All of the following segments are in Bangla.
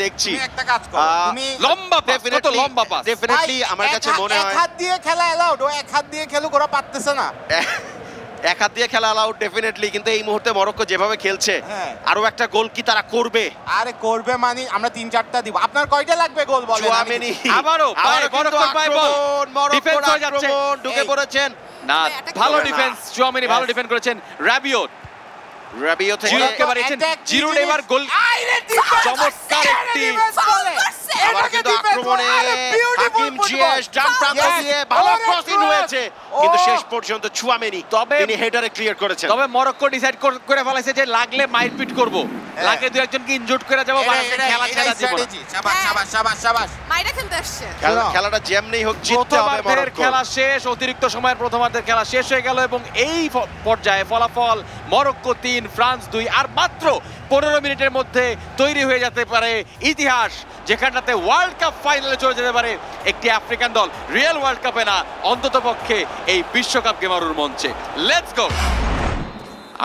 দেখছি একটা কাজ করো তুমি লম্বা পাস, কত লম্বা পাস। ডেফিনেটলি আমার কাছে মনে হয় এক হাত দিয়ে খেলা অ্যালাউড, ও এক হাত দিয়ে খেলুক, ওরা পারতেছে না। এক হাত দিয়ে খেলা অ্যালাউড ডেফিনেটলি, কিন্তু এই মুহূর্তে মরক্কো যেভাবে খেলছে আরো একটা গোল কি তারা করবে? আরে করবে মানে আমরা 3-4টা দিব। আপনার কয়টা লাগবে গোল বলেন? চুয়ামেনি আবারও মরক্কোর পায় বল, ডিফেন্স হয়ে যাচ্ছে, ঢুকে পড়েছেন না ভালো ডিফেন্স, চুয়ামেনি ভালো ডিফেন্ড করেছেন। রাবিওট থেকে জিরুকে বাড়িয়েছেন, জিরু এবার গোল, চমৎকার একটি আবার কিন্তু আক্রমণে হাকিম জিয়েশ ডান প্রান্ত দিয়ে ভালো ক্রসিং হয়েছে, কিন্তু শেষ পর্যন্ত চুয়ামেনি তিনি হেডারে ক্লিয়ার করেছেন। তবে মরক্কো ডিসাইড করে ফেলেছে যে লাগলে মারপিট করব, লাগে দুই একজনকে ইনজুর্ড করে যাব, বাংলাদেশ খেলা ছেড়ে দিব না। শাবাশ শাবাশ শাবাস শাবাস, মাইরা খেলতে আসছে। খেলাটা যেমনি হোক জিততে হবে মরক্কো। খেলা শেষ, অতিরিক্ত সময়ের প্রথমার্ধের খেলা শেষ হয়ে গেল এবং এই পর্যায়ে ফলাফল মরক্কো 3 ফ্রান্স 2। আর মাত্র 15 মিনিটের মধ্যে তৈরি হয়ে যেতে পারে ইতিহাস, যেখানটাতে ওয়ার্ল্ড কাপ ফাইনালে চলে যেতে পারে একটি আফ্রিকান দল, রিয়েল ওয়ার্ল্ড কাপে না অন্ততপক্ষে এই বিশ্বকাপ গেমারুর মঞ্চে। Let's go.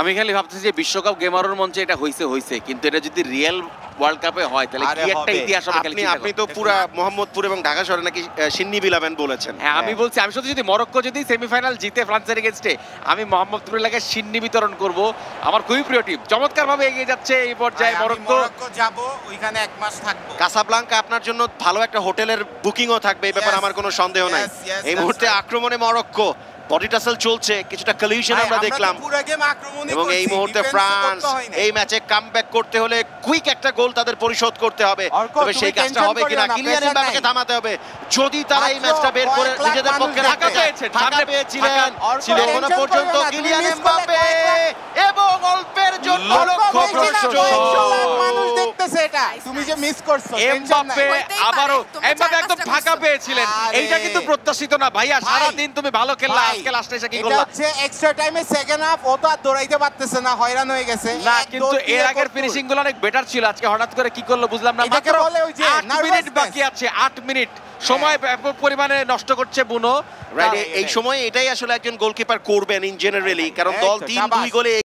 আমি খালি ভাবতেছি যে বিশ্বকাপ গেমারুর মঞ্চে এটা হইছে, কিন্তু এটা যদি রিয়েল ওয়ার্ল্ড কাপে হয় তাহলে কি একটা ইতিহাস হবে। আপনি তো পুরা মোহাম্মদপুর এবং ঢাকা শহরে নাকি সিন্নি বিলাবেন বলেছেন। হ্যাঁ আমি বলছি, আমি শুধু যদি মরক্কো যদি সেমিফাইনাল জিতে ফ্রান্সের এগেইনস্টে, আমি মোহাম্মদপুর এলাকায় সিন্নি বিতরণ করব। আমার খুবই প্রিয় টিম, চমৎকার ভাবে এগিয়ে যাচ্ছে এই পর্যায়ে মরক্কো। যাব, ওইখানে এক মাস থাকবো। কাসাব্লাঙ্কা আপনার জন্য ভালো একটা হোটেলের বুকিংও থাকবে, এই ব্যাপারে আমার কোনো সন্দেহ নাই। এই মুহূর্তে আক্রমণে মরক্কো, বডি টাসেল চলছে, কিছুটা কলিশন আমরা দেখলাম, এবং এই মুহূর্তে ফ্রান্স এই ম্যাচে কামব্যাক করতে হলে কুইক একটা গোল তাদের পরিশোধ করতে হবে। তবে সেই কাজটা হবে কিনা, কিলিয়ান এমবাপ্পেকে থামাতে হবে। যদি তারা এই ম্যাচটা বের করে নিজেদের পক্ষে রাখতে পেয়েছিলেন, ছিল এখনো পর্যন্ত কিলিয়ান এমবাপ্পে, এবং অল্পের জন্য লক্ষ্যভ্রষ্ট। মানুষ দেখতেছে এটা, তুমি যে মিস করছো। এমবাপ্পে আবারও, এমবাপ্পে একদম ফাঁকা পেয়েছিলেন, এইটা কিন্তু প্রত্যাশিত না ভাইয়া। সারা দিন তুমি ভালো খেললা, আজকে লাস্টে এসে কি করলা? এটা হচ্ছে এক্সট্রা টাইমে সেকেন্ড হাফ, ও তো আর দৌড়াইতে পারতেছে না, হয়রান হয়ে গেছে। না কিন্তু এর আগের ফিনিশিং গুলো অনেক বেটার ছিল, আজকে হঠাৎ করে কি করলো বুঝলাম না। মাত্র 8 মিনিট বাকি আছে, 8 মিনিট সময় ব্যাপক পরিমাণে নষ্ট করছে বুনো। এই সময় এটাই আসলে একজন গোলকিপার করবেন ইন জেনারেলি, কারণ দল 3-2 গোলে